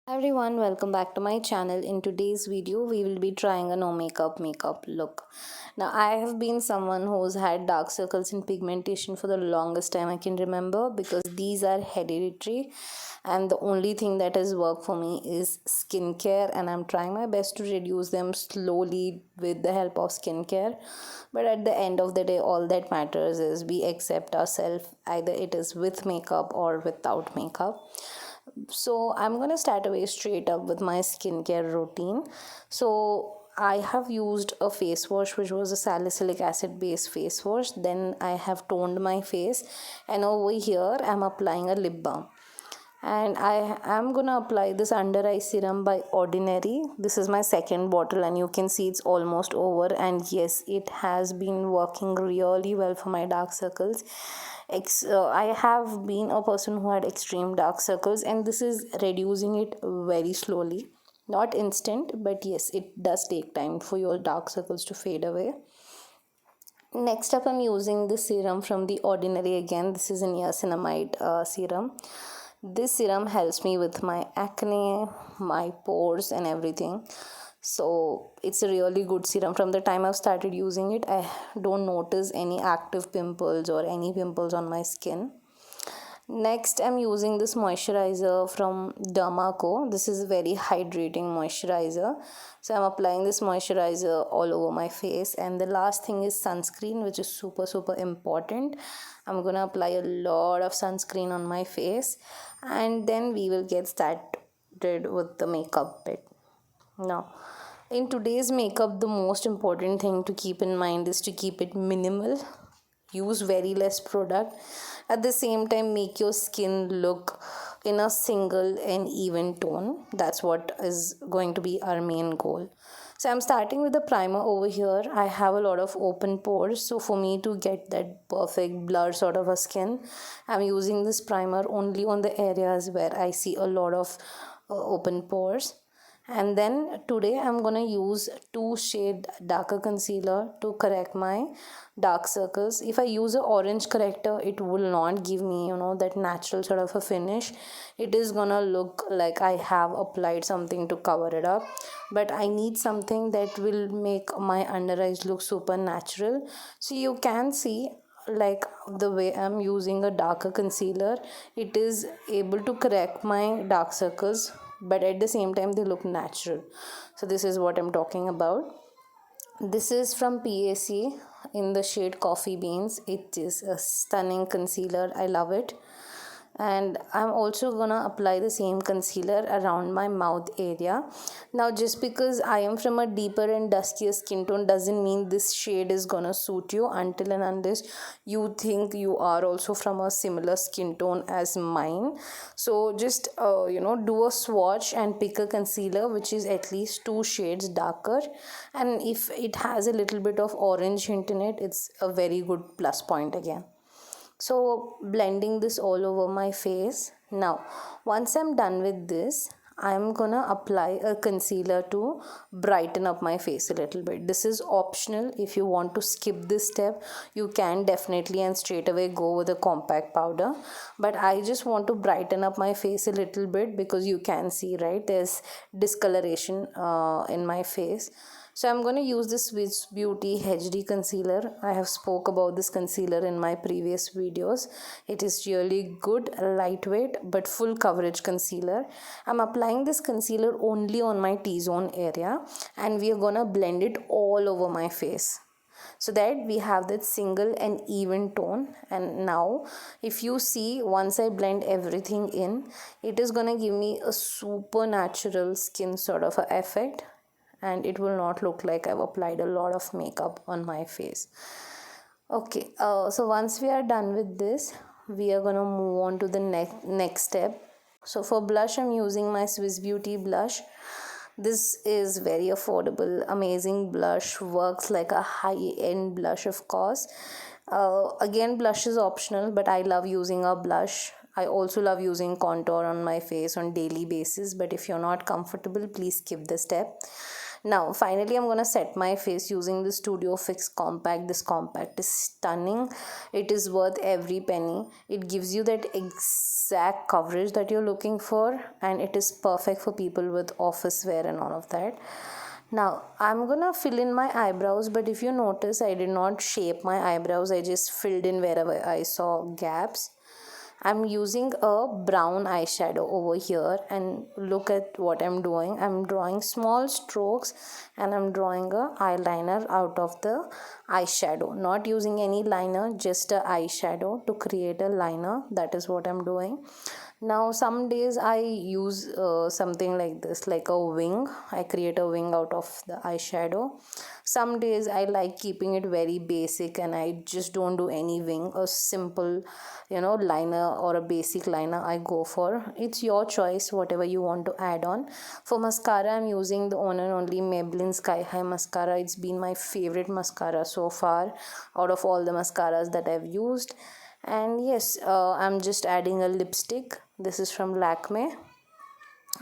Hi everyone, welcome back to my channel. In today's video, we will be trying a no makeup look. Now, I have been someone who's had dark circles and pigmentation for the longest time I can remember because these are hereditary, and the only thing that has worked for me is skincare, and I'm trying my best to reduce them slowly with the help of skincare. But at the end of the day, all that matters is we accept ourselves, either it is with makeup or without makeup. So I'm gonna start away straight up with my skincare routine. So I have used a face wash which was a salicylic acid based face wash. Then I have toned my face, and over here I'm applying a lip balm. And I am gonna apply this under eye serum by Ordinary. This is my second bottle, and you can see it's almost over. And yes, it has been working really well for my dark circles. I have been a person who had extreme dark circles, and this is reducing it very slowly. Not instant, but yes, it does take time for your dark circles to fade away. Next up, I'm using this serum from the Ordinary again. This is a niacinamide serum. This serum helps me with my acne, my pores, and everything. So it's a really good serum. From the time I've started using it, I don't notice any active pimples or any pimples on my skin. Next, I'm using this moisturizer from Dermaco. This is a very hydrating moisturizer. So I'm applying this moisturizer all over my face. And the last thing is sunscreen, which is super important. I'm gonna apply a lot of sunscreen on my face, and then we will get started with the makeup bit. Now, in today's makeup, the most important thing to keep in mind is to keep it minimal. Use very less product. At the same time, make your skin look in a single and even tone. That's what is going to be our main goal. So I'm starting with the primer over here. I have a lot of open pores, so for me to get that perfect blur sort of a skin, I'm using this primer only on the areas where I see a lot of open pores. And then today I'm gonna use 2 shade darker concealer to correct my dark circles. If I use a orange corrector, it will not give me that natural sort of a finish. It is gonna look like I have applied something to cover it up, but I need something that will make my under eyes look super natural. So you can see, like, the way I'm using a darker concealer, it is able to correct my dark circles, but at the same time they look natural. So this is what I'm talking about. This is from PAC in the shade Coffee Beans. It is a stunning concealer. I love it. And I'm also gonna apply the same concealer around my mouth area. Now, just because I am from a deeper and duskier skin tone doesn't mean this shade is gonna suit you, until and unless you think you are also from a similar skin tone as mine. So just do a swatch and pick a concealer which is at least 2 shades darker, and if it has a little bit of orange hint in it, it's a very good plus point again. So blending this all over my face. Now, once I'm done with this, I'm gonna apply a concealer to brighten up my face a little bit. This is optional. If you want to skip this step, you can definitely and straight away go with a compact powder. But I just want to brighten up my face a little bit because you can see, right, there's discoloration in my face. So I'm going to use this Swiss Beauty HD concealer. I have spoke about this concealer in my previous videos. It is really good, lightweight but full coverage concealer. I'm applying this concealer only on my T-zone area, and we are going to blend it all over my face so that we have that single and even tone. And now, if you see, once I blend everything in, it is going to give me a supernatural skin sort of a effect, and it will not look like I've applied a lot of makeup on my face. Okay, so once we are done with this, we are gonna move on to the next step. So for blush, I'm using my Swiss Beauty blush. This is very affordable, amazing blush, works like a high-end blush, of course. Again, blush is optional, but I love using a blush. I also love using contour on my face on daily basis, but if you're not comfortable, please skip the step. Now finally I'm gonna set my face using the Studio Fix Compact. This compact is stunning. It is worth every penny. It gives you that exact coverage that you're looking for, and it is perfect for people with office wear and all of that. Now I'm gonna fill in my eyebrows, but if you notice, I did not shape my eyebrows. I just filled in wherever I saw gaps. I'm using a brown eyeshadow over here, and look at what I'm doing. I'm drawing small strokes and I'm drawing a eyeliner out of the eyeshadow. Not using any liner, just a eyeshadow to create a liner. That is what I'm doing. Now some days I use something like this, like a wing. I create a wing out of the eyeshadow. Some days I like keeping it very basic and I just don't do any wing. A simple liner or a basic liner I go for. It's your choice, whatever you want to add on. For mascara, I'm using the one and only Maybelline Sky High mascara. It's been my favorite mascara so far out of all the mascaras that I've used. And yes, I'm just adding a lipstick. This is from Lakme.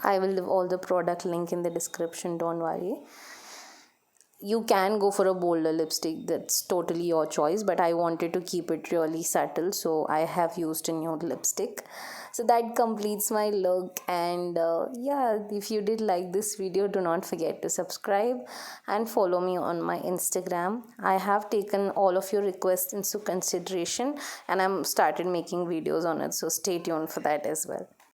I will leave all the product link in the description, don't worry. You can go for a bolder lipstick, that's totally your choice, but I wanted to keep it really subtle, so I have used a nude lipstick. So that completes my look. And yeah, if you did like this video, do not forget to subscribe and follow me on my Instagram. I have taken all of your requests into consideration and I'm started making videos on it, so stay tuned for that as well.